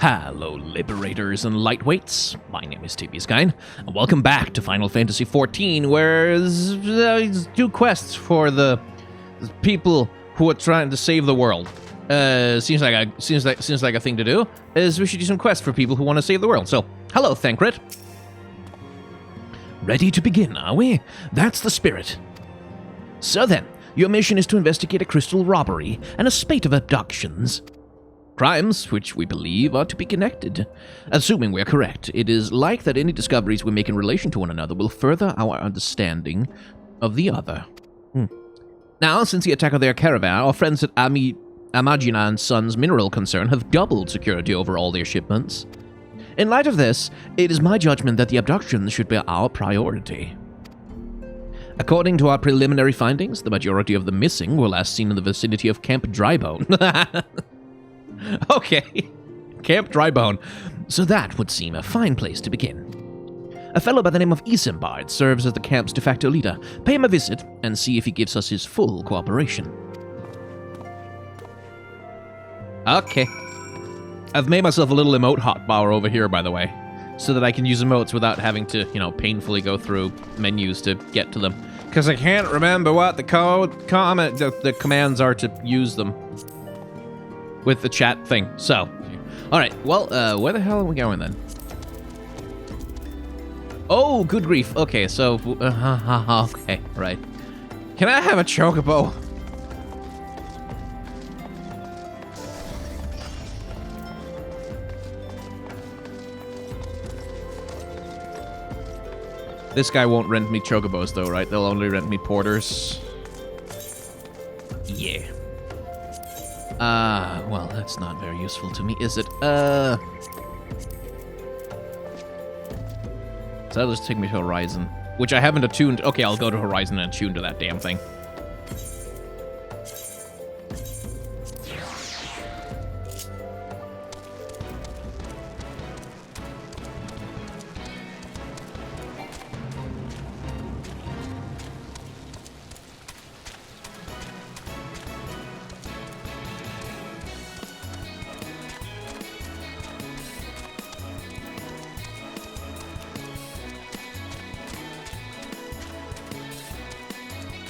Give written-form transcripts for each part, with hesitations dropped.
Hello, liberators and lightweights. My name is TBSkine, and welcome back to Final Fantasy XIV, where do quests for the people who are trying to save the world. Seems like a thing to do. Is we should do some quests for people who want to save the world. So, hello, Thancred. Ready to begin, are we? That's the spirit. So then, your mission is to investigate a crystal robbery and a spate of abductions. Crimes, which we believe are to be connected. Assuming we're correct, it is like that any discoveries we make in relation to one another will further our understanding of the other. Now, since the attack of their caravan, our friends at Amagina and Sons Mineral Concern have doubled security over all their shipments. In light of this, it is my judgment that the abductions should be our priority. According to our preliminary findings, the majority of the missing were last seen in the vicinity of Camp Drybone. Okay, Camp Drybone. So that would seem a fine place to begin. A fellow by the name of Isambard serves as the camp's de facto leader. Pay him a visit and see if he gives us his full cooperation. Okay. I've made myself a little emote hotbar over here, by the way, so that I can use emotes without having to, painfully go through menus to get to them. Because I can't remember what the commands are to use them with the chat thing. So, all right. Well, where the hell are we going then? Oh, good grief. Okay, so okay, right. Can I have a chocobo? This guy won't rent me chocobos, though, right? They'll only rent me porters. Yeah. Well, that's not very useful to me, is it? So that'll just take me to Horizon, which I haven't attuned. Okay, I'll go to Horizon and attune to that damn thing.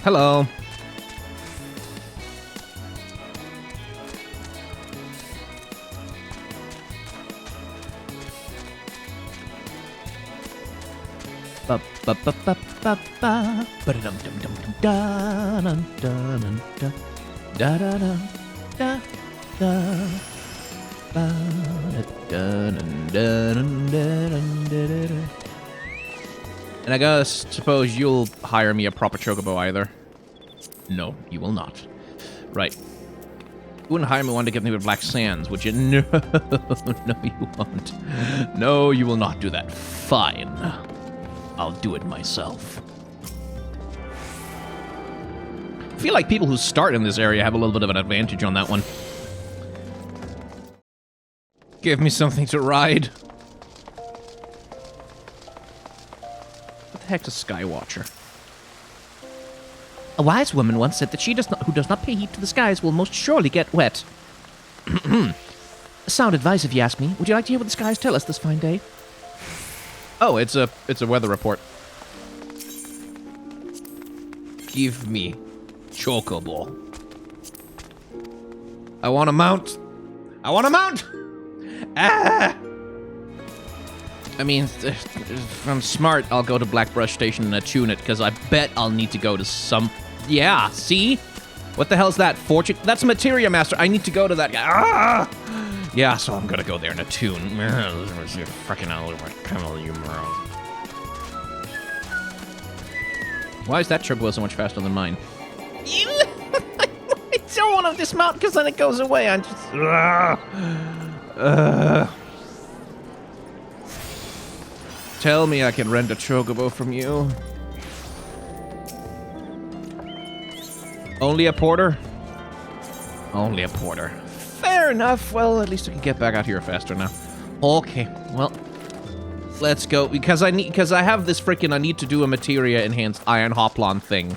Hello. Ba ba ba ba ba ba ba dum dum dum dum da dum dum da da da da da da ba da dum dum dum dum. And I guess, suppose you'll hire me a proper chocobo either. No, you will not. Right. You wouldn't hire me one to get me with Black Sands, would you? No, no, you won't. No, you will not do that. Fine. I'll do it myself. I feel like people who start in this area have a little bit of an advantage on that one. Give me something to ride. What the heck's a Skywatcher? A wise woman once said that who does not pay heed to the skies will most surely get wet. Sound advice, if you ask me. Would you like to hear what the skies tell us this fine day? Oh, it's a weather report. Give me chocobo. I want to mount. I want to mount. Ah! I mean, if I'm smart, I'll go to Blackbrush Station and attune it, because I bet I'll need to go to some... Yeah, see? What the hell's that? Fortune? That's a Materia Master. I need to go to that guy. Ah! Yeah, so I'm gonna go there and attune. Freaking Why is that chocobo so much faster than mine? I don't want to dismount, because then it goes away. I'm just... Tell me I can rent a chocobo from you. Only a porter? Only a porter. Fair enough. Well, at least I can get back out here faster now. Okay, well, let's go. Because I have this freaking, I need to do a materia enhanced iron hoplon thing.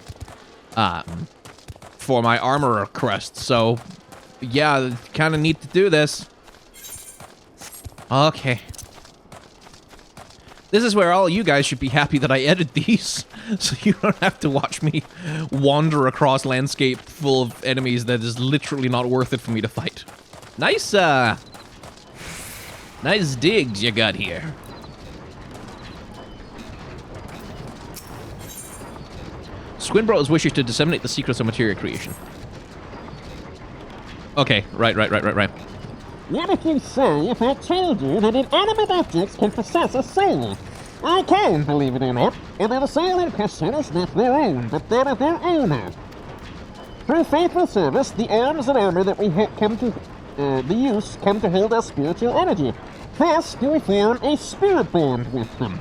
For my armorer crest. So, yeah, kind of need to do this. Okay. This is where all you guys should be happy that I edited these, so you don't have to watch me wander across landscape full of enemies that is literally not worth it for me to fight. Nice, nice digs you got here. Squinbros wishes to disseminate the secrets of materia creation. Okay, right. What if you say if I told you that inanimate objects can possess a soul? I can, believe it or not, and that a soul in person is not their own, but that of their owner. Through faithful service, the arms and armor that we come to hold our spiritual energy. Thus, do we form a spirit bond with them.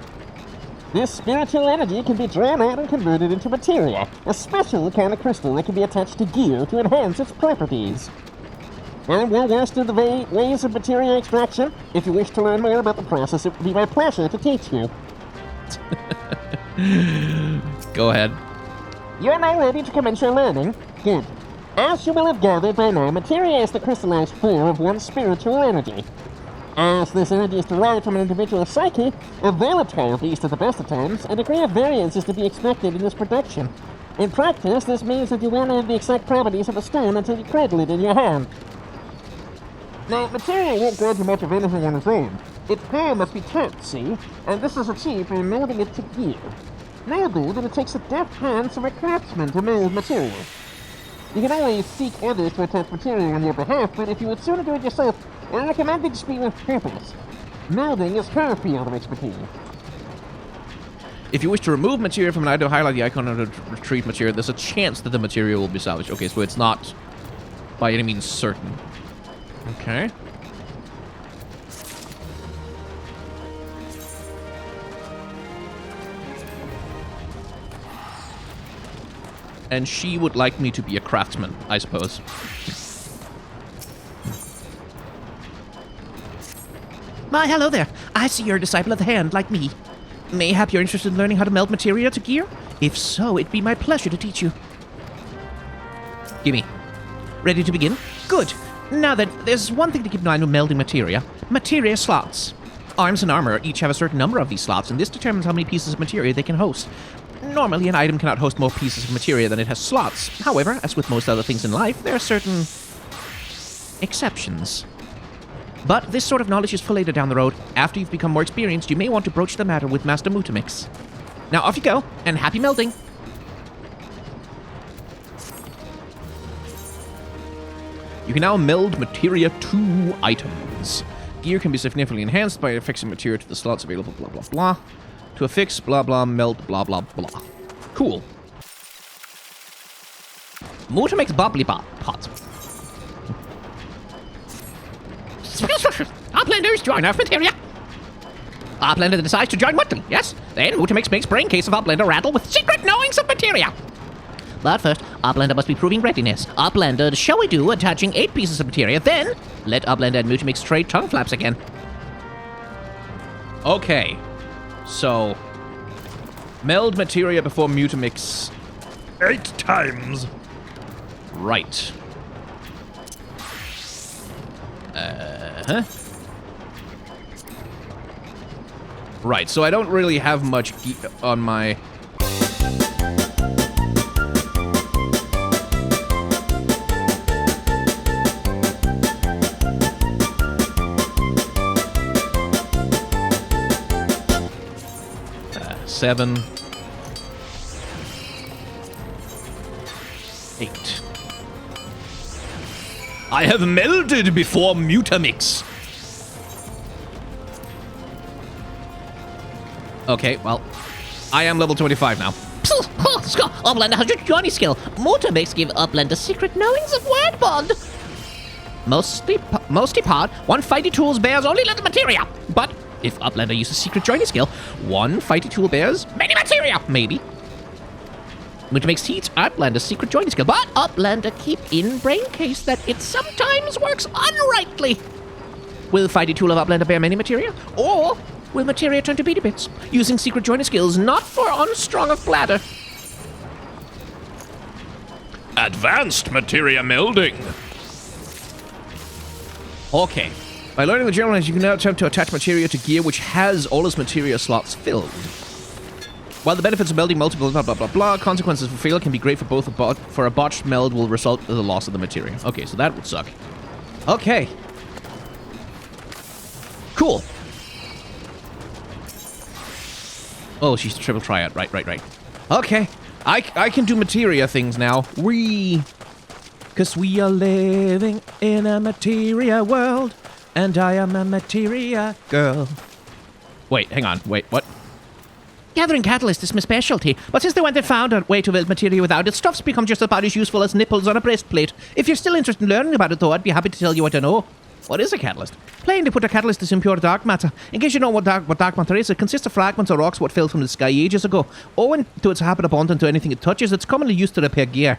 This spiritual energy can be drawn out and converted into materia, a special kind of crystal that can be attached to gear to enhance its properties. I'm well versed in the ways of materia extraction. If you wish to learn more about the process, it would be my pleasure to teach you. Go ahead. You are now ready to commence your learning? Good. As you will have gathered by now, materia is the crystallized form of one's spiritual energy. As this energy is derived from an individual's psyche, a volatile beast at the best of times, a degree of variance is to be expected in its production. In practice, this means that you won't know the exact properties of a stone until you cradle it in your hand. Now, materia won't grant you much of anything on its own. Its power must be tapped, see? And this is achieved by molding it to gear. Know, though, that it takes the deft hands of a craftsman to mold material. You can always seek others to attach material on your behalf, but if you would sooner do it yourself, I recommend it to be with purpose. Molding is her field of expertise. If you wish to remove material from an item, highlight the icon of the retrieve material. There's a chance that the material will be salvaged. Okay, so it's not by any means certain. Okay. And she would like me to be a craftsman, I suppose. Why, hello there. I see you're a disciple of the hand, like me. Mayhap you're interested in learning how to meld materia to gear? If so, it'd be my pleasure to teach you. Gimme. Ready to begin? Good. Now then, there's one thing to keep in mind when melding materia. Materia slots. Arms and armor each have a certain number of these slots, and this determines how many pieces of materia they can host. Normally, an item cannot host more pieces of materia than it has slots. However, as with most other things in life, there are certain exceptions. But this sort of knowledge is for later down the road. After you've become more experienced, you may want to broach the matter with Master Mutamix. Now off you go, and happy melding! You can now meld materia to items. Gear can be significantly enhanced by affixing materia to the slots available, blah blah blah. To affix, blah blah, melt, blah blah blah. Cool. Mutamix bubbly pot. Our blenders join our materia. Our blender decides to join monthly, yes? Then Mutamix makes brain case of our blender rattle with secret knowings of materia. But first, our blender must be proving readiness. Our blender, shall we do, attaching 8 pieces of materia, then let our blender and Mutamix trade tongue flaps again. Okay. So, meld materia before Mutamix 8 times. Right. Right, so I don't really have much on my... Seven. 8. I have melded before Mutamix. Okay, well, I am level 25 now. Uplander has your Johnny skill. Mutamix give Uplander secret knowings of word bond. Mostly part, one fighty tools bears only little materia. But if Uplander uses secret joining skill, one fighty tool bears many materia, maybe. Mutamix teach Uplander secret joining skill, but Uplander keep in brain case that it sometimes works unrightly. Will fighty tool of Uplander bear many materia? Or will materia turn to beady bits, using secret joining skills not for unstrong of bladder? Advanced materia melding. Okay, By learning the general you can now attempt to attach materia to gear which has all its materia slots filled. While the benefits of melding multiple blah blah blah blah, consequences for failure can be great for both a botched meld will result in the loss of the materia. Okay, so that would suck. Okay. Cool. Oh, she's a triple triad. Right. Okay. I can do materia things now. Cause we are living in a materia world, and I am a materia girl. Wait, hang on. Wait, what? Gathering catalyst is my specialty, but since they went and found a way to build materia without it, stuff's become just about as useful as nipples on a breastplate. If you're still interested in learning about it, though, I'd be happy to tell you what I know. What is a catalyst? Plain to put, a catalyst is impure dark matter. In case you know what dark matter is, it consists of fragments or rocks what fell from the sky ages ago. Owing to its habit of bonding to anything it touches, it's commonly used to repair gear.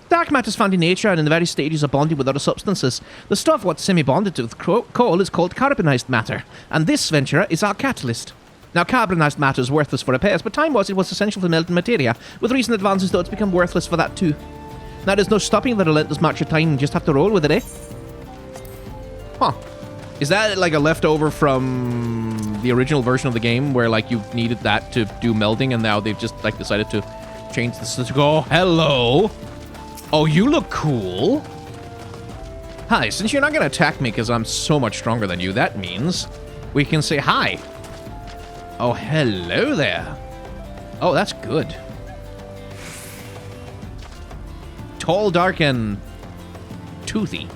Dark matter is found in nature and in the various stages of bonding with other substances. The stuff what's semi-bonded to with coal is called carbonized matter, and this venture is our catalyst. Now, carbonized matter is worthless for repairs, but time-wise it was essential for melting materia. With recent advances, though, it's become worthless for that too. Now, there's no stopping the relentless march of time, you just have to roll with it, eh? Huh. Is that like a leftover from the original version of the game where like you needed that to do melding and now they've just like decided to change this to go, hello. Oh, you look cool. Hi, since you're not going to attack me because I'm so much stronger than you, that means we can say hi. Oh, hello there. Oh, that's good. Tall, dark, and toothy.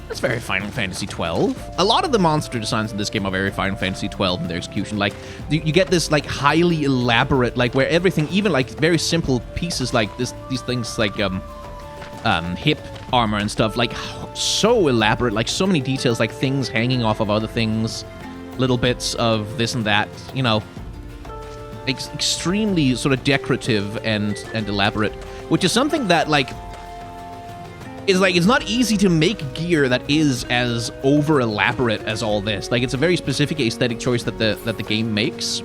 That's very Final Fantasy XII. A lot of the monster designs in this game are very Final Fantasy XII in their execution. Like, you get this, like, highly elaborate, like, where everything, even, like, very simple pieces like these things, like, hip armor and stuff, like, so elaborate, like, so many details, like, things hanging off of other things, little bits of this and that, you know, extremely sort of decorative and elaborate, which is something that, like, is like, it's not easy to make gear that is as over elaborate as all this. Like, it's a very specific aesthetic choice that the game makes,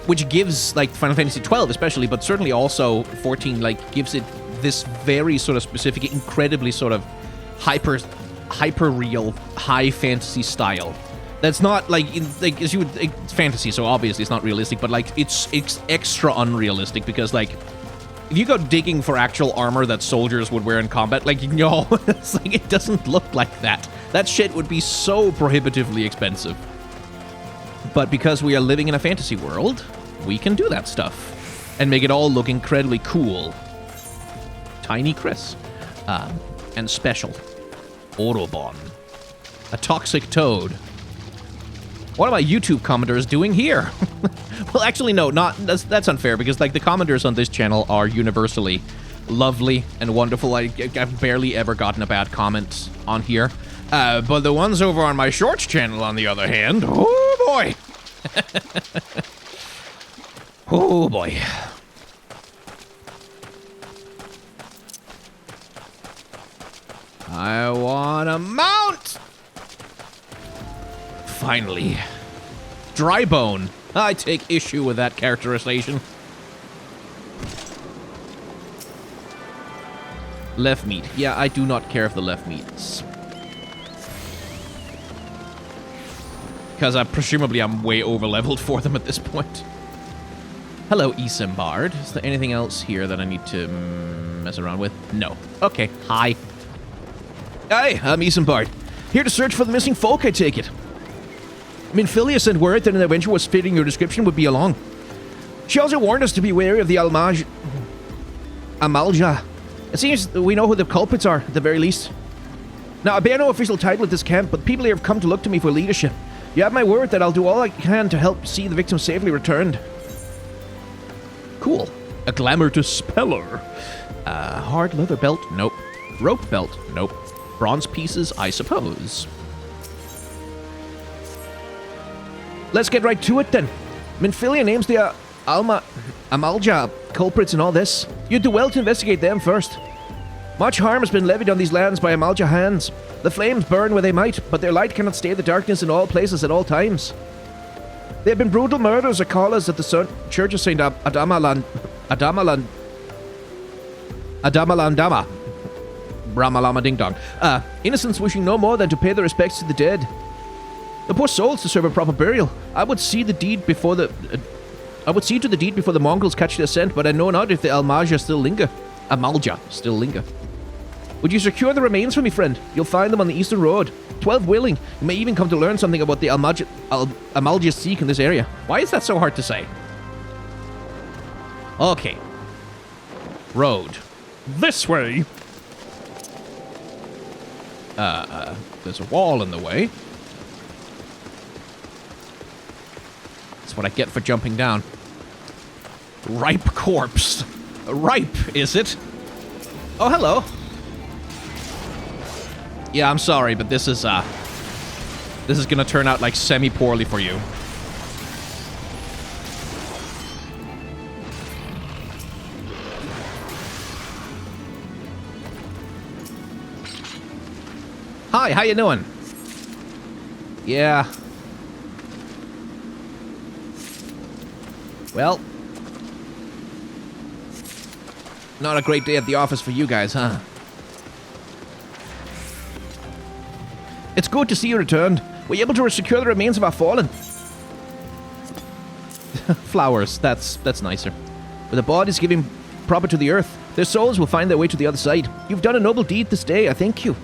which gives, like, Final Fantasy XII especially, but certainly also 14, like, gives it this very sort of specific, incredibly sort of hyper real high fantasy style. That's not like as you would, it's fantasy, so obviously it's not realistic, but like it's extra unrealistic because, like, if you go digging for actual armor that soldiers would wear in combat, like, no, it's like, it doesn't look like that. That shit would be so prohibitively expensive. But because we are living in a fantasy world, we can do that stuff and make it all look incredibly cool. Tiny Chris. And special. Orobon. A toxic toad. What are my YouTube commenters doing here? Well, actually, no, that's unfair, because, like, the commenters on this channel are universally lovely and wonderful. I've barely ever gotten a bad comment on here. But the ones over on my Shorts channel, on the other hand, oh boy. Oh boy. I want to mount! Finally. Dry bone. I take issue with that characterization. Left meat. Yeah, I do not care for the left meats. Because presumably I'm way over-leveled for them at this point. Hello, Isambard. Is there anything else here that I need to mess around with? No. Okay, hi. Hi, I'm Isambard. Here to search for the missing folk, I take it. Minfilia sent word that an adventure was fitting your description would be along. She also warned us to be wary of the Amalja. It seems we know who the culprits are, at the very least. Now, I bear no official title at this camp, but people here have come to look to me for leadership. You have my word that I'll do all I can to help see the victim safely returned. Cool. A glamour dispeller. Hard leather belt? Nope. Rope belt? Nope. Bronze pieces, I suppose. Let's get right to it, then. Minfilia names the Amalja culprits in all this. You'd do well to investigate them first. Much harm has been levied on these lands by Amalja hands. The flames burn where they might, but their light cannot stay the darkness in all places at all times. There have been brutal murders or callers at the Church of St. Adamalandama. Brahma Lama Ding Dong. Innocents wishing no more than to pay their respects to the dead. The poor souls deserve a proper burial. I would see to the deed before the Mongols catch their scent, but I know not if the Amalja still linger. Would you secure the remains for me, friend? You'll find them on the eastern road. 12 willing. You may even come to learn something about the Amalja Sikh in this area. Why is that so hard to say? Okay. Road. This way. There's a wall in the way. That's what I get for jumping down. Ripe corpse. Ripe, is it? Oh, hello. Yeah, I'm sorry, but this is gonna turn out like semi-poorly for you. Hi, how you doing? Yeah. Well, not a great day at the office for you guys, huh? It's good to see you returned. Were you able to secure the remains of our fallen? Flowers, that's nicer. With the bodies given proper to the earth, their souls will find their way to the other side. You've done a noble deed this day, I thank you.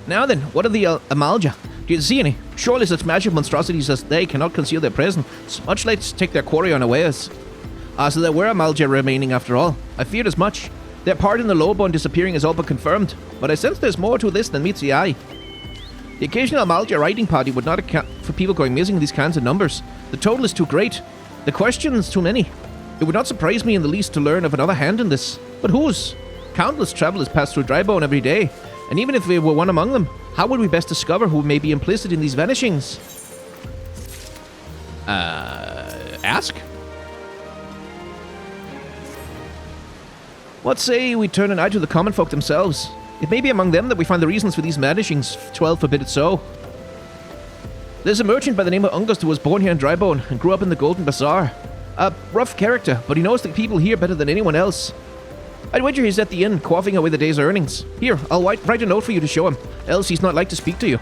Now then, what of the Amalja? Do you see any? Surely such magic monstrosities as they cannot conceal their presence, much less take their quarry unawares. So there were Amalja remaining after all. I feared as much. Their part in the Lowbone disappearing is all but confirmed, but I sense there's more to this than meets the eye. The occasional Amalja riding party would not account for people going missing in these kinds of numbers. The total is too great. The questions too many. It would not surprise me in the least to learn of another hand in this. But whose? Countless travelers pass through Drybone every day, and even if we were one among them, how would we best discover who may be implicit in these vanishings? Ask? What say we turn an eye to the common folk themselves? It may be among them that we find the reasons for these vanishings, 12 forbid it so. There's a merchant by the name of Ungust who was born here in Drybone and grew up in the Golden Bazaar. A rough character, but he knows the people here better than anyone else. I'd wager he's at the inn, quaffing away the day's earnings. Here, I'll write a note for you to show him, else he's not like to speak to you.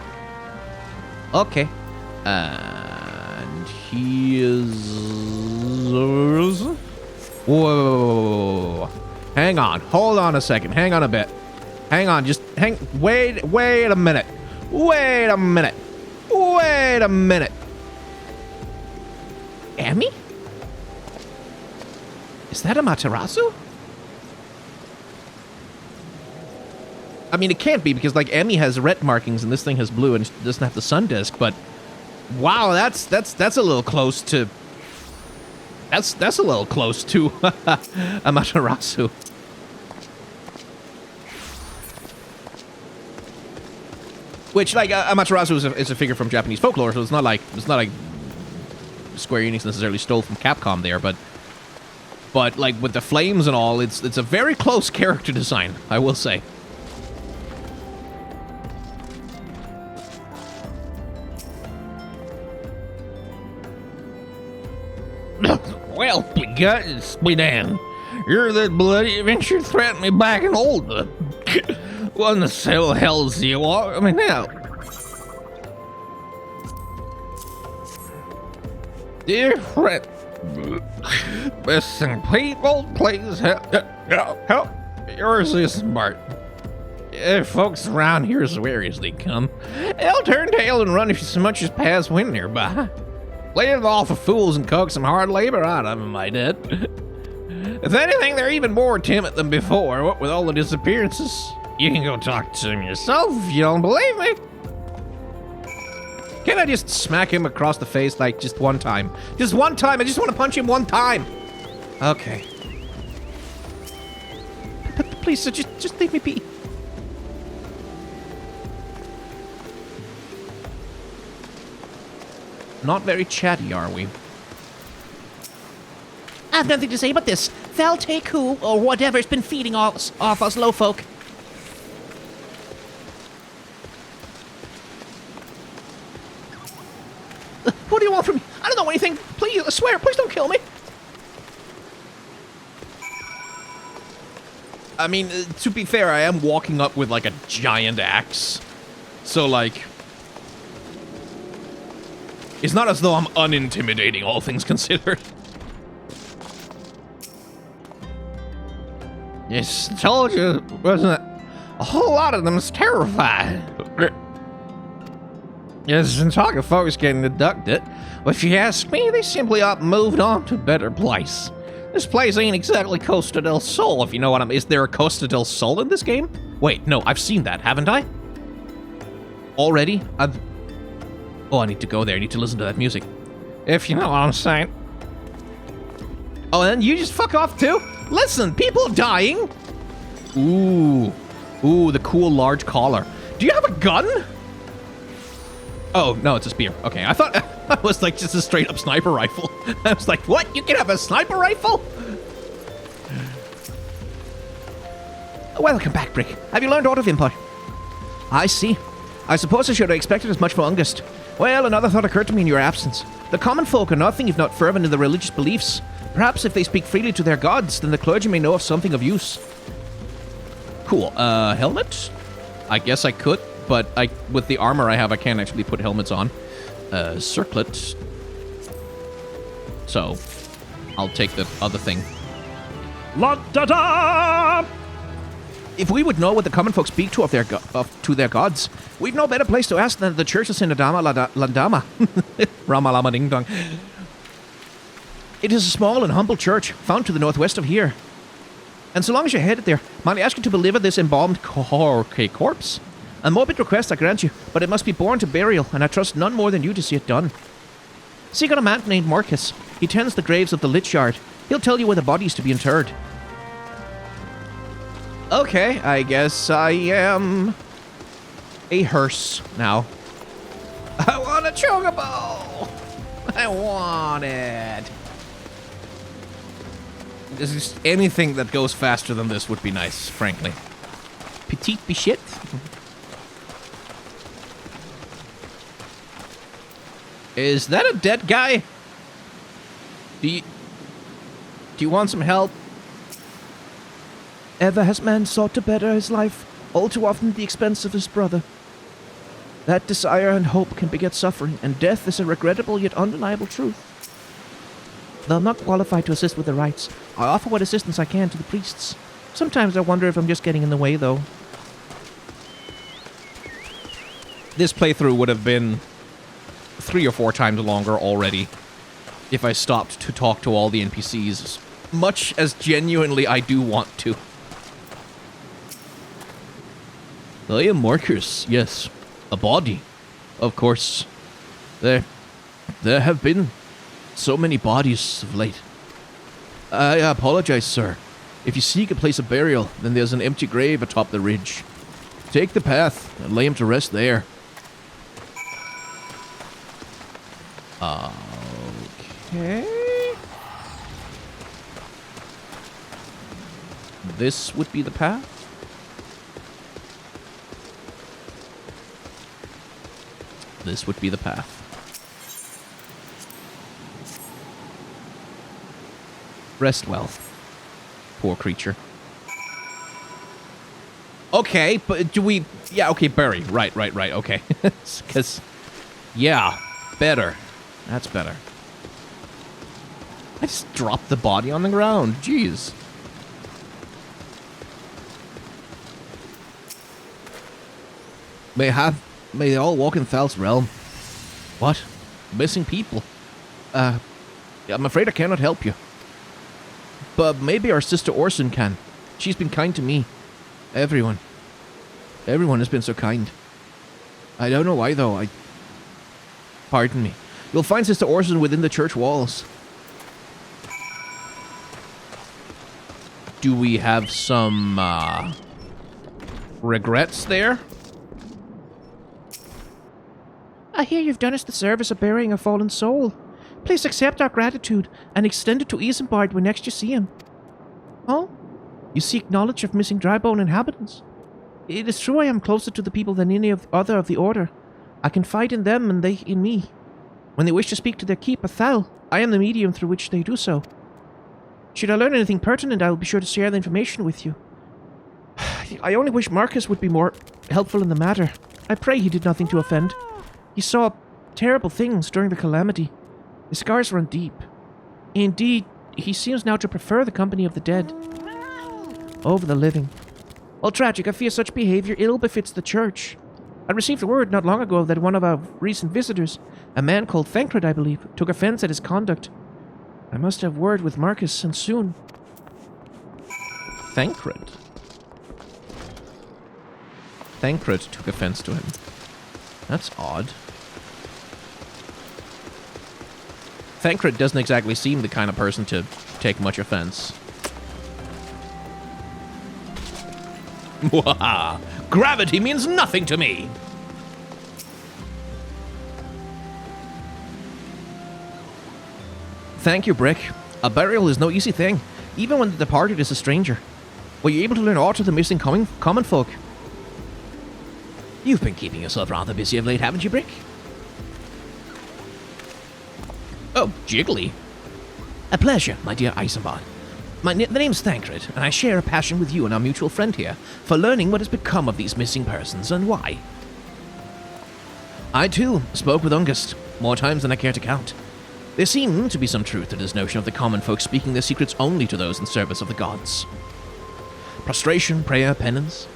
Okay. And he is... Whoa. Hang on. Hold on a second. Hang on a bit. Hang on. Just hang... Wait a minute. Wait a minute. Wait a minute. Emmy? Is that a Materasu? I mean, it can't be because, like, Emmy has red markings and this thing has blue and it doesn't have the sun disk, but wow, that's a little close to... That's a little close to Amaterasu. Which, like, Amaterasu is a figure from Japanese folklore, so it's not like Square Enix necessarily stole from Capcom there, but like with the flames and all, it's a very close character design, I will say. Well, be damned. You're that bloody adventure threatened me back in old. What in the hell's do you want? I mean, now. Dear friend, listen, people, please help. Yours is smart. If folks around here swear as they come, they'll turn tail and run if so much as pass wind nearby. Live off of fools and coax some hard labor out of them, I did. If anything, they're even more timid than before, what with all the disappearances. You can go talk to him yourself if you don't believe me. Can I just smack him across the face, like, just one time? Just one time, I just want to punch him one time. Okay. Please, sir, just leave me be. Not very chatty, are we? I've nothing to say about this. They'll take who, or whatever's been feeding off us low folk. What do you want from me? I don't know anything. Please, I swear, please don't kill me. I mean, to be fair, I am walking up with, like, a giant axe. So, like... It's not as though I'm unintimidating, all things considered. Yes, told you, wasn't it? A whole lot of them is terrified. Yes, and talk of folks getting abducted. But if you ask me, they simply up moved on to a better place. This place ain't exactly Costa del Sol, if you know what I mean. Is there a Costa del Sol in this game? Wait, no, I've seen that, haven't I? Already? Oh, I need to go there. I need to listen to that music. If you know what I'm saying. Oh, and you just fuck off too? Listen, people are dying. Ooh. Ooh, the cool large collar. Do you have a gun? Oh, no, it's a spear. Okay, I thought it was like just a straight up sniper rifle. I was like, what? You can have a sniper rifle? Welcome back, Brick. Have you learned auto input? I see. I suppose I should have expected as much for Ungust. Well, another thought occurred to me in your absence. The common folk are nothing if not fervent in their religious beliefs. Perhaps if they speak freely to their gods, then the clergy may know of something of use. Cool. Helmet? I guess I could, but with the armor I have, I can't actually put helmets on. Circlet. So, I'll take the other thing. La-da-da! If we would know what the common folk speak to to their gods, we'd no better place to ask than the church of Sinadama Landama. Rama Lama Ding Dong. It is a small and humble church, found to the northwest of here. And so long as you're headed there, might I ask you to deliver this embalmed corpse? A morbid request I grant you, but it must be borne to burial, and I trust none more than you to see it done. Seek out a man named Marcus. He tends the graves of the Lich Yard. He'll tell you where the body is to be interred. Okay, I guess I am a hearse now. I want a chocobo! I want it. Just anything that goes faster than this would be nice, frankly. Petite bichette. Is that a dead guy? Do you want some help? Ever has man sought to better his life, all too often at the expense of his brother. That desire and hope can beget suffering, and death is a regrettable yet undeniable truth. Though I'm not qualified to assist with the rites, I offer what assistance I can to the priests. Sometimes I wonder if I'm just getting in the way, though. This playthrough would have been 3 or 4 times longer already if I stopped to talk to all the NPCs, much as genuinely I do want to. I am Marcus, yes. A body. Of course. There have been so many bodies of late. I apologize, sir. If you seek a place of burial, then there's an empty grave atop the ridge. Take the path and lay him to rest there. Okay. This would be the path. This would be the path. Rest well. Poor creature. Okay, but do we... Yeah, okay, bury. Right, okay. Because... Yeah, better. That's better. I just dropped the body on the ground. Jeez. May they all walk in Thal's realm. What? Missing people? I'm afraid I cannot help you. But maybe our sister Orson can. She's been kind to me. Everyone has been so kind. I don't know why, though. Pardon me. You'll find Sister Orson within the church walls. Do we have some, regrets there? I hear you've done us the service of burying a fallen soul. Please accept our gratitude and extend it to Isambard when next you see him. Oh? You seek knowledge of missing drybone inhabitants? It is true I am closer to the people than any other of the Order. I confide in them and they in me. When they wish to speak to their keeper, Thal, I am the medium through which they do so. Should I learn anything pertinent, I will be sure to share the information with you. I only wish Marcus would be more helpful in the matter. I pray he did nothing to offend. He saw terrible things during the calamity. His scars run deep. Indeed, he seems now to prefer the company of the dead over the living. All tragic, I fear such behavior ill befits the church. I received word not long ago that one of our recent visitors, a man called Thancred, I believe, took offense at his conduct. I must have word with Marcus, and soon. Thancred? Thancred took offense to him. That's odd. Thancred doesn't exactly seem the kind of person to take much offense. Mwahaha! Gravity means nothing to me! Thank you, Brick. A burial is no easy thing, even when the departed is a stranger. Were you able to learn aught of the missing common folk? You've been keeping yourself rather busy of late, haven't you, Brick? Oh, Jiggly. A pleasure, my dear Eisenbart. The name's Thancred, and I share a passion with you and our mutual friend here for learning what has become of these missing persons and why. I, too, spoke with Ungust, more times than I care to count. There seemed to be some truth to this notion of the common folk speaking their secrets only to those in service of the gods. Prostration, prayer, penance.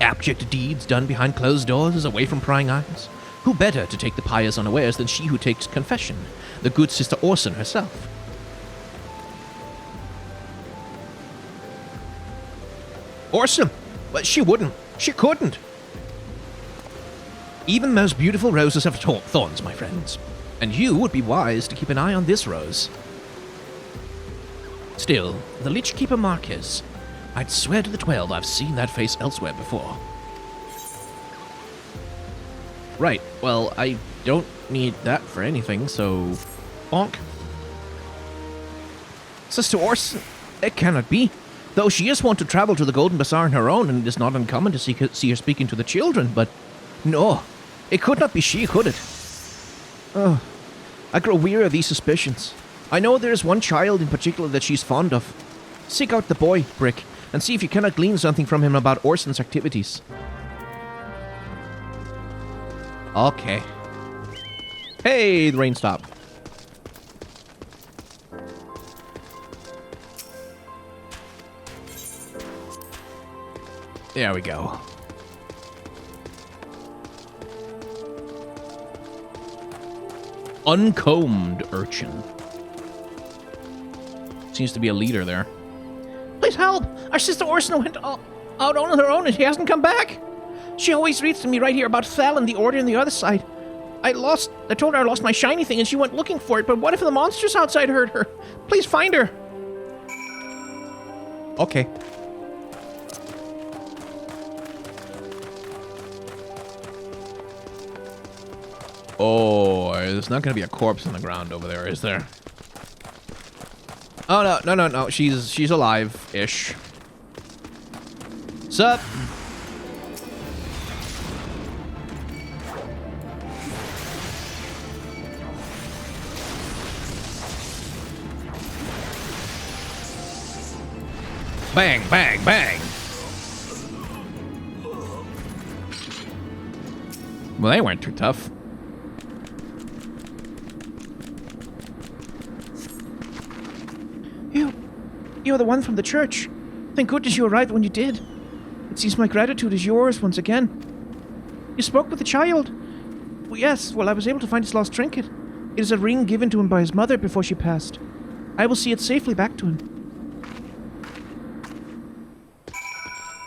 Abject deeds done behind closed doors, away from prying eyes. Who better to take the pious unawares than she who takes confession, the good Sister Orson herself? Orson? But she wouldn't. She couldn't. Even the most beautiful roses have thorns, my friends. And you would be wise to keep an eye on this rose. Still, the Lich Keeper Marquez. I'd swear to the 12 I've seen that face elsewhere before. Right, well, I don't need that for anything, so... bonk. Sister Orson, it cannot be. Though she is wont to travel to the Golden Bazaar on her own, and it is not uncommon to see her speaking to the children, but... no, it could not be she, could it? Oh, I grow weary of these suspicions. I know there is one child in particular that she's fond of. Seek out the boy, Brick, and see if you cannot glean something from him about Orson's activities. Okay. Hey, the rain stopped. There we go. Uncombed urchin. Seems to be a leader there. Please help! Our Sister Orson went out on her own and she hasn't come back. She always reads to me right here about Thel and the Order on the other side. I told her I lost my shiny thing and she went looking for it, but what if the monsters outside heard her? Please find her. Okay. Oh, there's not going to be a corpse on the ground over there, is there? Oh, no. She's alive-ish. Sup? Bang, bang, bang. Well, they weren't too tough. You're the one from the church. Thank goodness you arrived when you did. It seems my gratitude is yours once again. You spoke with the child. Well, yes, I was able to find his lost trinket. It is a ring given to him by his mother before she passed. I will see it safely back to him.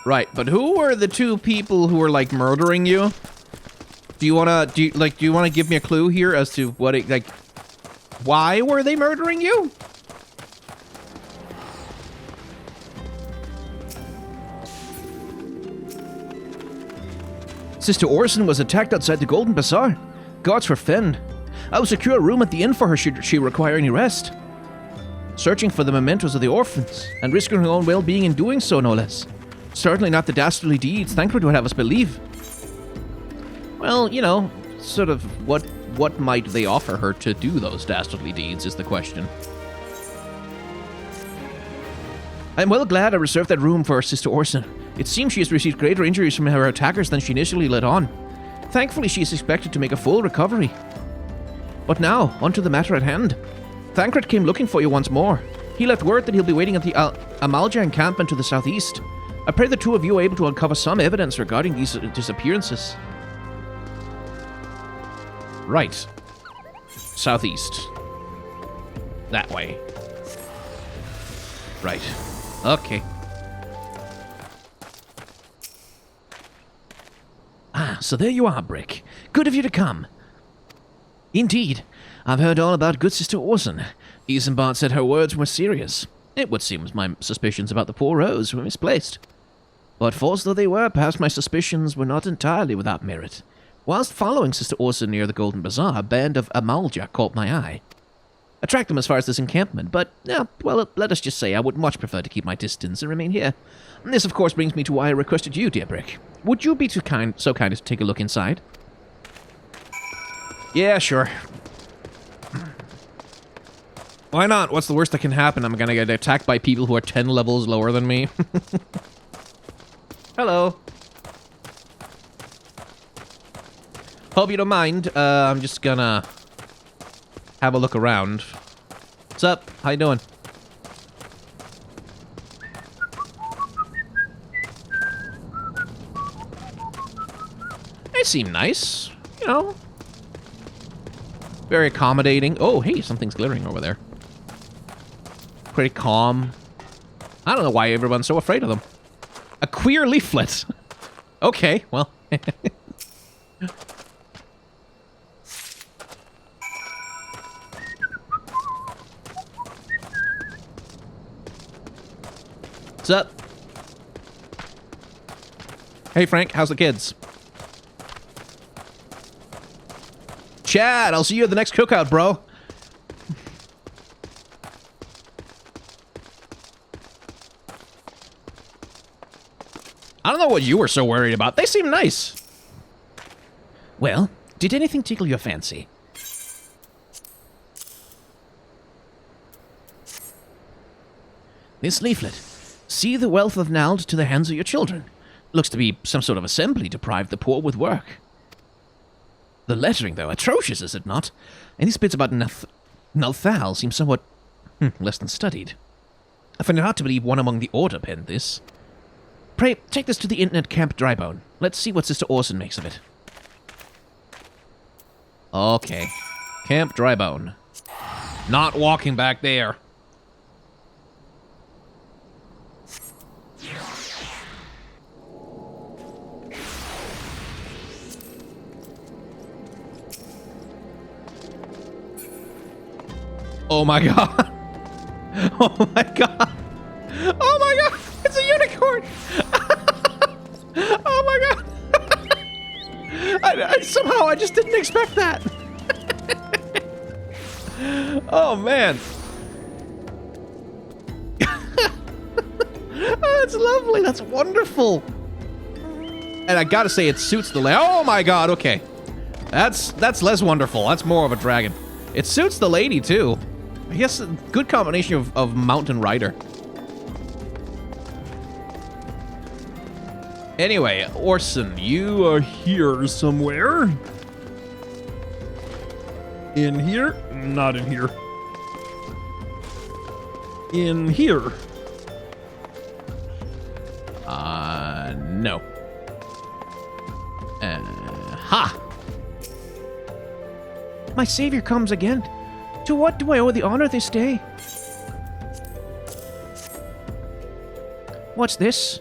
Right, but who were the two people who were like murdering you? Do you wanna give me a clue here as to what it why were they murdering you? Sister Orson was attacked outside the Golden Bazaar. Gods forfend. I will secure a room at the inn for her should she require any rest. Searching for the mementos of the orphans, and risking her own well-being in doing so, no less. Certainly not the dastardly deeds Thancred would have us believe. Well, you know, sort of what might they offer her to do those dastardly deeds is the question. I am well glad I reserved that room for Sister Orson. It seems she has received greater injuries from her attackers than she initially let on. Thankfully, she is expected to make a full recovery. But now, on to the matter at hand. Thancred came looking for you once more. He left word that he'll be waiting at the Amalja encampment to the southeast. I pray the two of you are able to uncover some evidence regarding these disappearances. Right. Southeast. That way. Right. Okay. Ah, so there you are, Brick. Good of you to come. Indeed. I've heard all about good Sister Orson. Isambard said her words were serious. It would seem my suspicions about the poor Rose were misplaced. But false though they were, perhaps my suspicions were not entirely without merit. Whilst following Sister Orson near the Golden Bazaar, a band of Amalja caught my eye. I tracked them as far as this encampment, but, well, let us just say I would much prefer to keep my distance and remain here. This, of course, brings me to why I requested you, dear Brick. Would you be so kind as to take a look inside? Yeah, sure. Why not? What's the worst that can happen? I'm gonna get attacked by people who are 10 levels lower than me. Hello. Hope you don't mind. I'm just gonna have a look around. What's up? How you doing? They seem nice, you know. Very accommodating. Oh, hey, something's glittering over there. Pretty calm. I don't know why everyone's so afraid of them. A queer leaflet. Okay, well. What's up? Hey, Frank, how's the kids? Chad, I'll see you at the next cookout, bro. I don't know what you were so worried about. They seem nice. Well, did anything tickle your fancy? This leaflet. See the wealth of Nald to the hands of your children. Looks to be some sort of assembly to deprive the poor with work. The lettering, though, atrocious, is it not? And these bits about Nalthal seem somewhat less than studied. I find it hard to believe one among the Order penned this. Pray, take this to the internet Camp Drybone. Let's see what Sister Orson makes of it. Okay. Camp Drybone. Not walking back there. Oh my god. Oh my god. Oh my god. It's a unicorn. Oh my god. Somehow I just didn't expect that. Oh man. Oh, that's lovely. That's wonderful. And I gotta say, it suits the oh my god. Okay. That's less wonderful. That's more of a dragon. It suits the lady too. I guess a good combination of mountain rider. Anyway, Orson, you are here somewhere. In here? Not in here. In here. No. Ha! My savior comes again. To what do I owe the honor this day? What's this?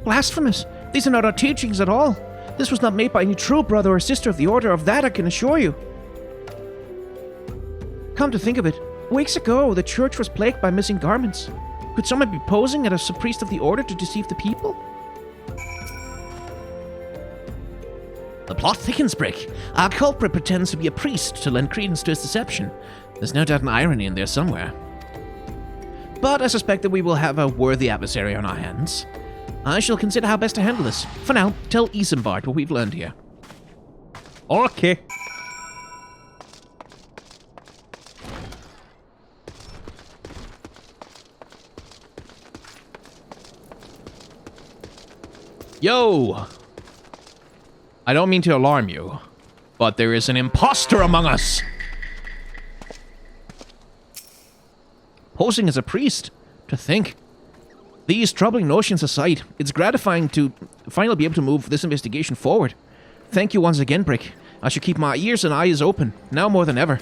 Blasphemous! These are not our teachings at all. This was not made by any true brother or sister of the Order, of that I can assure you. Come to think of it, weeks ago the church was plagued by missing garments. Could someone be posing as a priest of the Order to deceive the people? The plot thickens, Brick. Our culprit pretends to be a priest to lend credence to his deception. There's no doubt an irony in there somewhere. But I suspect that we will have a worthy adversary on our hands. I shall consider how best to handle this. For now, tell Isambard what we've learned here. Okay. Yo! I don't mean to alarm you, but there is an imposter among us! Posing as a priest? To think. These troubling notions aside, it's gratifying to finally be able to move this investigation forward. Thank you once again, Brick. I should keep my ears and eyes open, now more than ever.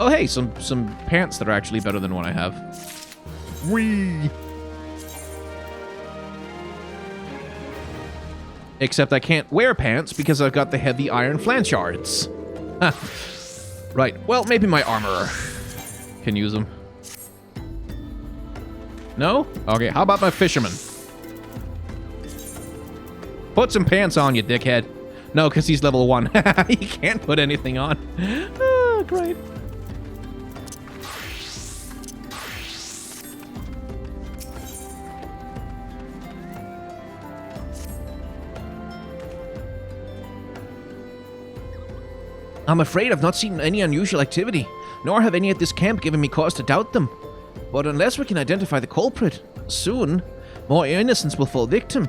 Oh hey, some pants that are actually better than what I have. Whee! Except I can't wear pants because I've got the heavy iron flange shards. Huh. Right, well, maybe my armorer can use them. No? Okay, how about my fisherman? Put some pants on, you dickhead. No, because he's level 1. He can't put anything on. Oh, great. I'm afraid I've not seen any unusual activity, nor have any at this camp given me cause to doubt them. But unless we can identify the culprit, soon, more innocents will fall victim.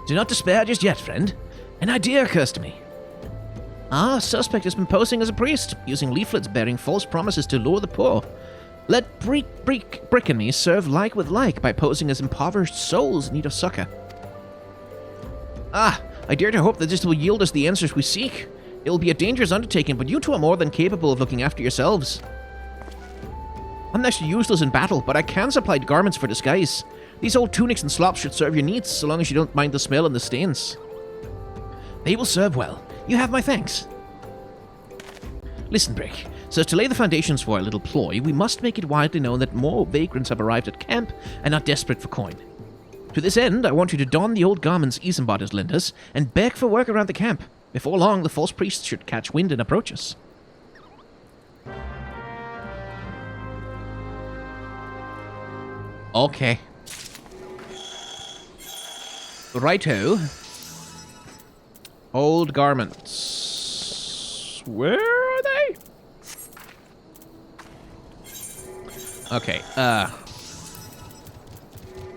Do not despair just yet, friend. An idea occurs to me. Our suspect has been posing as a priest, using leaflets bearing false promises to lure the poor. Let Brick and me serve like with like by posing as impoverished souls in need of succor. I dare to hope that this will yield us the answers we seek. It will be a dangerous undertaking, but you two are more than capable of looking after yourselves. I'm actually useless in battle, but I can supply garments for disguise. These old tunics and slops should serve your needs, so long as you don't mind the smell and the stains. They will serve well. You have my thanks. Listen, Brick. So to lay the foundations for our little ploy, we must make it widely known that more vagrants have arrived at camp and are desperate for coin. To this end, I want you to don the old garments Isambard has lent us and beg for work around the camp. Before long, the false priests should catch wind and approach us. Okay. Righto. Old garments. Where are they? Okay, oh,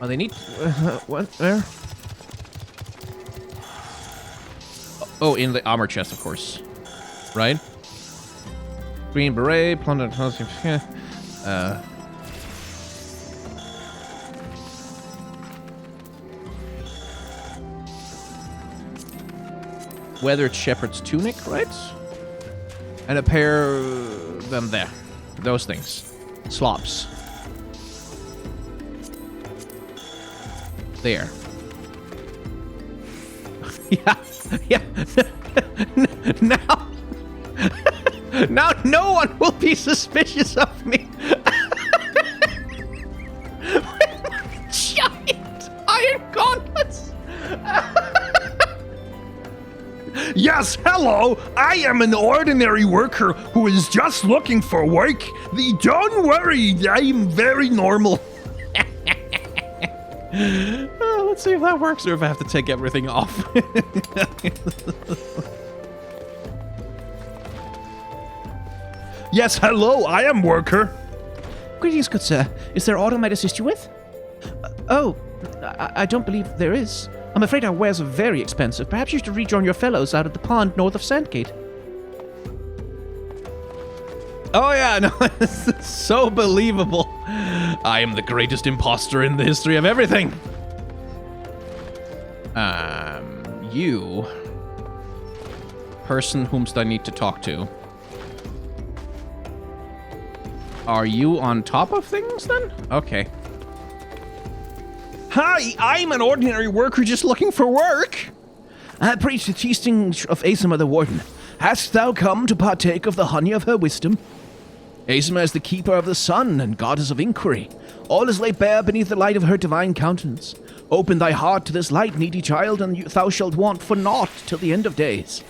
they need... what? Where? Oh, in the armor chest, of course. Right? Green beret, plunder... weathered shepherd's tunic, right? And a pair of them there. Those things. Slops. There. Yeah. Now... now no one will be suspicious of me. Giant iron gauntlets. Yes, hello! I am an ordinary worker who is just looking for work. Don't worry, I am very normal. Let's see if that works or if I have to take everything off. Yes, hello, I am worker. Greetings, good sir. Is there aught I might assist you with? I don't believe there is. I'm afraid our wares are very expensive. Perhaps you should rejoin your fellows out at the pond north of Sandgate. Oh yeah, no, it's so believable. I am the greatest imposter in the history of everything. You... person whomst I need to talk to. Are you on top of things, then? Okay. Hi, I'm an ordinary worker just looking for work. I preach the teaching of Asima the Warden. Hast thou come to partake of the honey of her wisdom? Asima is the keeper of the sun and goddess of inquiry. All is laid bare beneath the light of her divine countenance. Open thy heart to this light, needy child, and thou shalt want for naught till the end of days.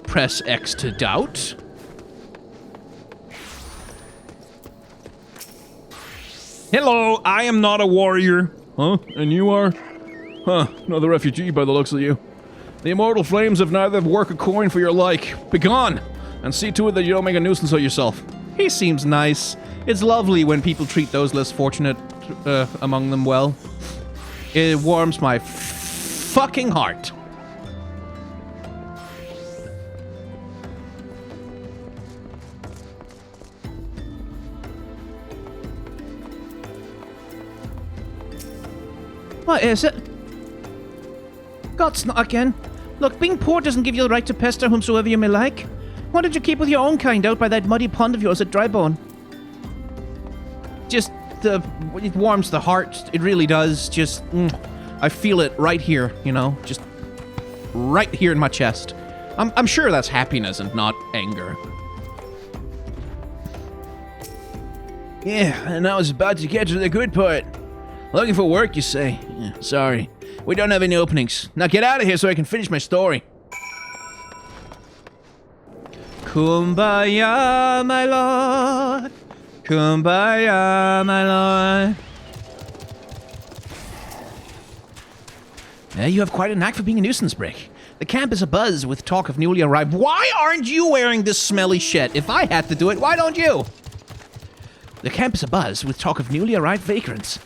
Press X to doubt. Hello, I am not a warrior. Huh? And you are? Huh, another refugee by the looks of you. The immortal flames have neither work a coin for your like. Begone, and see to it that you don't make a nuisance of yourself. He seems nice. It's lovely when people treat those less fortunate among them well. It warms my fucking heart. What is it? God's not again. Look, being poor doesn't give you the right to pester whomsoever you may like. Why don't you keep with your own kind out by that muddy pond of yours at Drybone? Just it warms the heart. It really does. Just I feel it right here, you know, just right here in my chest. I'm sure that's happiness and not anger. Yeah, and I was about to get to the good part. Looking for work, you say? Yeah, sorry. We don't have any openings. Now get out of here so I can finish my story. Kumbaya, my lord. Kumbaya, my lord. You have quite a knack for being a nuisance, Brick. The camp is abuzz with talk of newly arrived... Why aren't you wearing this smelly shit? If I had to do it, why don't you? The camp is abuzz with talk of newly arrived vagrants.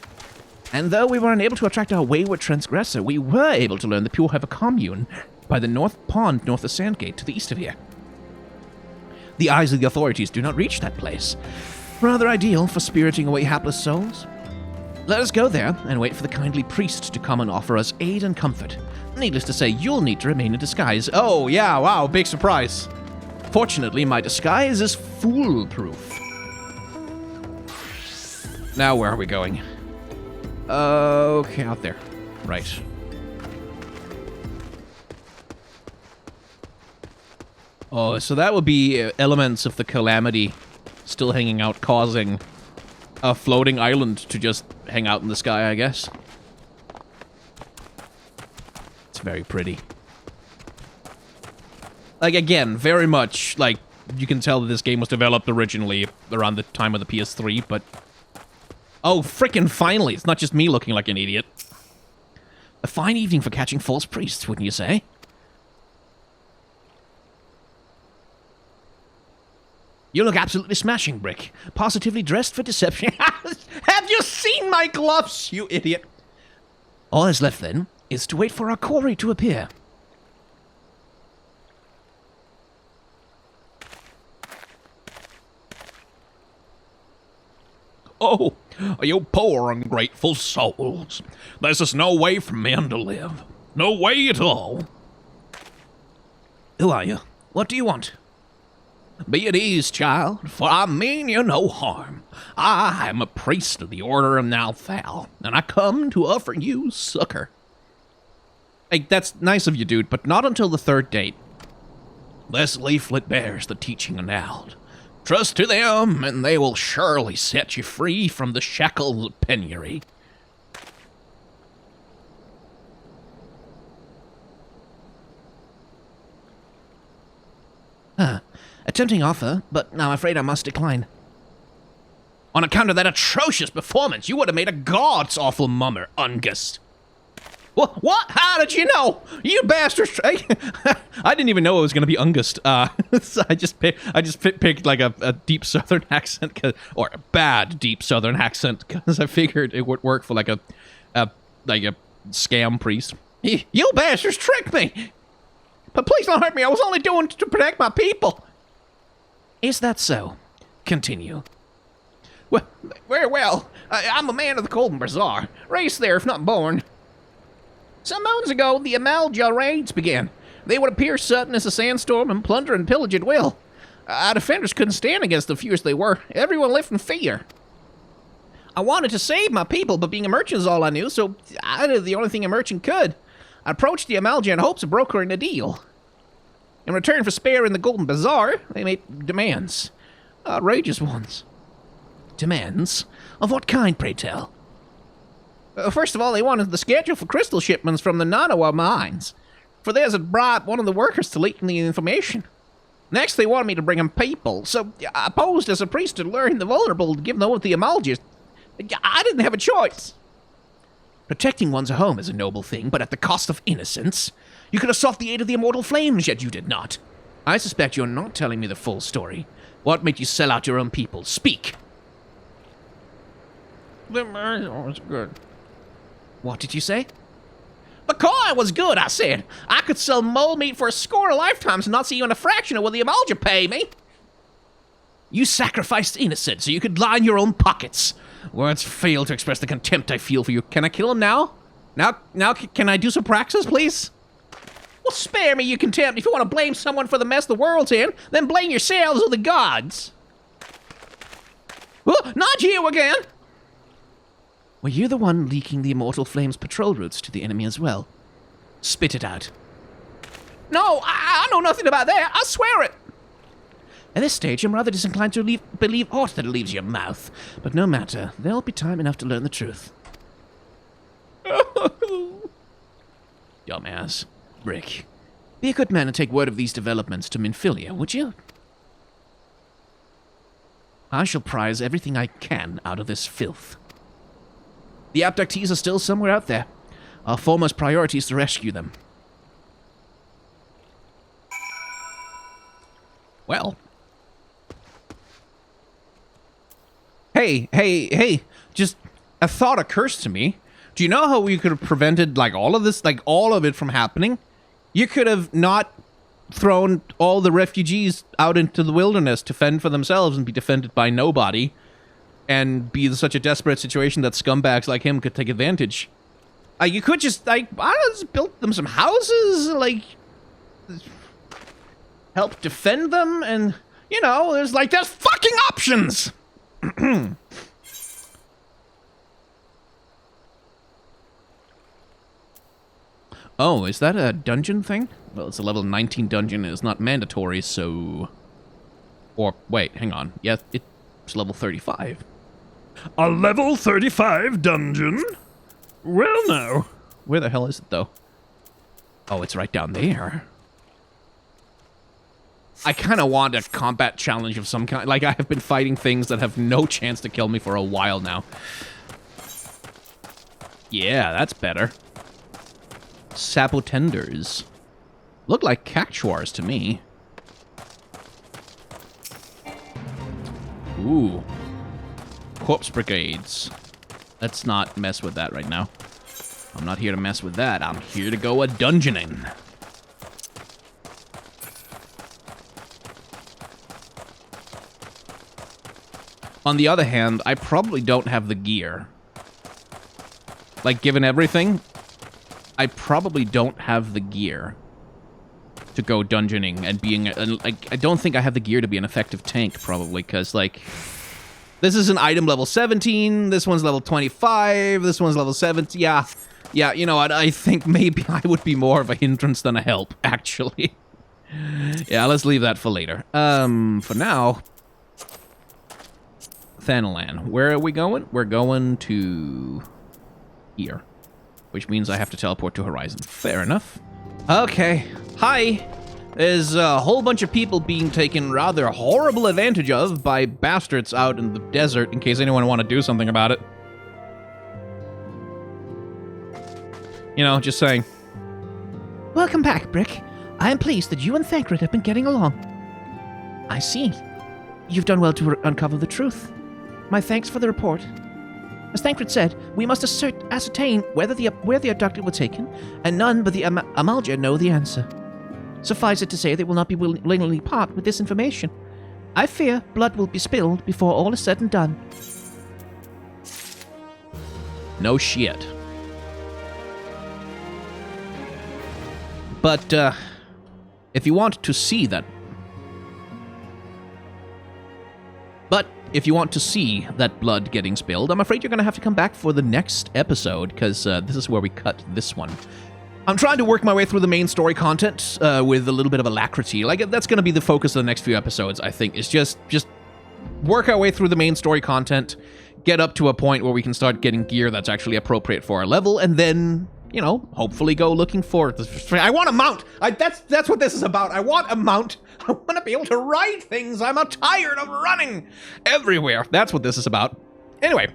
And though we were unable to attract our wayward transgressor, we were able to learn the Pure have a commune by the North Pond north of Sandgate to the east of here. The eyes of the authorities do not reach that place. Rather ideal for spiriting away hapless souls. Let us go there and wait for the kindly priest to come and offer us aid and comfort. Needless to say, you'll need to remain in disguise. Oh, yeah, wow, big surprise. Fortunately, my disguise is foolproof. Now where are we going? Okay, out there. Right. Oh, so that would be elements of the calamity still hanging out, causing a floating island to just hang out in the sky, I guess. It's very pretty. Like, again, very much, like, you can tell that this game was developed originally around the time of the PS3, but... Oh, frickin' finally! It's not just me looking like an idiot. A fine evening for catching false priests, wouldn't you say? You look absolutely smashing, Brick. Positively dressed for deception. Have you seen my gloves, you idiot? All that's left, then, is to wait for our quarry to appear. Oh, you poor ungrateful souls. There's just no way for men to live. No way at all. Who are you? What do you want? Be at ease, child, for I mean you no harm. I am a priest of the Order of Nalthal, and I come to offer you succor. Hey, that's nice of you, dude, but not until the third date. This leaflet bears the teaching of Nald. Trust to them, and they will surely set you free from the shackles of penury. A tempting offer, but now I'm afraid I must decline. On account of that atrocious performance, you would have made a god's awful mummer, Ungust. What? How did you know? You bastard! I didn't even know it was going to be Ungust. So I just picked like a deep southern accent, or a bad deep southern accent, because I figured it would work for like a scam priest. You bastards tricked me! But please don't hurt me, I was only doing it to protect my people. Is that so? Continue. Well, very well. I'm a man of the Golden Bazaar, raised there if not born. Some moons ago, the Amalja raids began. They would appear sudden as a sandstorm and plunder and pillage at will. Our defenders couldn't stand against the fierce they were. Everyone lived in fear. I wanted to save my people, but being a merchant is all I knew, so I did the only thing a merchant could. I approached the Amalja in hopes of brokering a deal. In return for spare in the Golden Bazaar, they made demands. Outrageous ones. Demands? Of what kind, pray tell? First of all, they wanted the schedule for crystal shipments from the Nanawa mines, for theirs had bribed one of the workers to leak the information. Next, they wanted me to bring them people, so I posed as a priest to learn the vulnerable to give them over to the Amaljas. I didn't have a choice. Protecting one's home is a noble thing, but at the cost of innocence. You could have sought the aid of the immortal flames, yet you did not. I suspect you're not telling me the full story. What made you sell out your own people? Speak! was good. What did you say? The coin was good, I said. I could sell mole meat for a score of lifetimes and not see even a fraction of what the Amalja pay me. You sacrificed innocent so you could line your own pockets. Words fail to express the contempt I feel for you. Can I kill him now? Now, can I do some praxis, please? Well, spare me, you contempt. If you want to blame someone for the mess the world's in, then blame yourselves or the gods. Oh, not you again! Were you the one leaking the Immortal Flame's patrol routes to the enemy as well? Spit it out. No, I know nothing about that. I swear it. At this stage, I'm rather disinclined to believe aught that leaves your mouth. But no matter, there'll be time enough to learn the truth. Dumbass. Brick. Be a good man and take word of these developments to Minfilia, would you? I shall prize everything I can out of this filth. The abductees are still somewhere out there. Our foremost priority is to rescue them. Well. Hey, just a thought occurs to me. Do you know how we could have prevented, like, all of this, like, all of it from happening? You could have not thrown all the refugees out into the wilderness to fend for themselves and be defended by nobody and be in such a desperate situation that scumbags like him could take advantage. You could just, like, I don't know, just build them some houses, like, help defend them, and, you know, there's fucking options! Oh, is that a dungeon thing? Well, it's a level 19 dungeon and it's not mandatory, so... Or, wait, hang on. Yeah, it's level 35. A level 35 dungeon? Well, now. Where the hell is it, though? Oh, it's right down there. I kind of want a combat challenge of some kind. Like, I have been fighting things that have no chance to kill me for a while now. Yeah, that's better. Sapotenders. Look like cactuars to me. Ooh. Corpse brigades. Let's not mess with that right now. I'm not here to mess with that. I'm here to go a dungeoning. On the other hand, I probably don't have the gear. Like, given everything, I probably don't have the gear to go dungeoning and being... like, I don't think I have the gear to be an effective tank, probably, because, like... This is an item level 17, this one's level 25, this one's level 70, yeah, you know what, I think maybe I would be more of a hindrance than a help, actually. Yeah, let's leave that for later. For now... Thanalan, where are we going? We're going to... here. Which means I have to teleport to Horizon. Fair enough. Okay. Hi. There's a whole bunch of people being taken rather horrible advantage of by bastards out in the desert, in case anyone want to do something about it. You know, just saying. Welcome back, Brick. I am pleased that you and Thancred have been getting along. I see. You've done well to uncover the truth. My thanks for the report. As Thancred said, we must ascertain where the abducted were taken, and none but the Amalja know the answer. Suffice it to say, they will not be willingly part with this information. I fear blood will be spilled before all is said and done. No shit. But, if you want to see that... If you want to see that blood getting spilled, I'm afraid you're going to have to come back for the next episode, because this is where we cut this one. I'm trying to work my way through the main story content with a little bit of alacrity. Like, that's going to be the focus of the next few episodes, I think, is just work our way through the main story content, get up to a point where we can start getting gear that's actually appropriate for our level, and then, you know, hopefully go looking for... I want a mount! That's what this is about. I want a mount. I want to be able to ride things. I'm tired of running everywhere. That's what this is about. Anyway,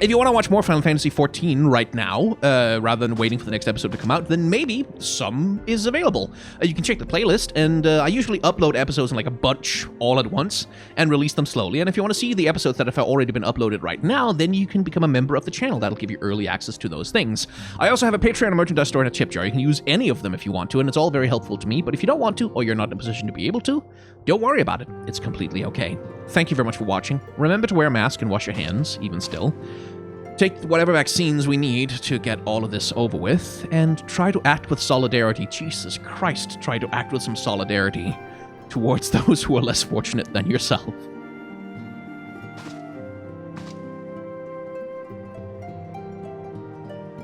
If you want to watch more Final Fantasy XIV right now, rather than waiting for the next episode to come out, then maybe some is available. You can check the playlist, and I usually upload episodes in like a bunch all at once and release them slowly. And if you want to see the episodes that have already been uploaded right now, then you can become a member of the channel. That'll give you early access to those things. I also have a Patreon, a merchandise store, and a tip jar. You can use any of them if you want to, and it's all very helpful to me. But if you don't want to, or you're not in a position to be able to, don't worry about it. It's completely okay. Thank you very much for watching. Remember to wear a mask and wash your hands, even still. Take whatever vaccines we need to get all of this over with, and try to act with solidarity. Jesus Christ, try to act with some solidarity towards those who are less fortunate than yourself.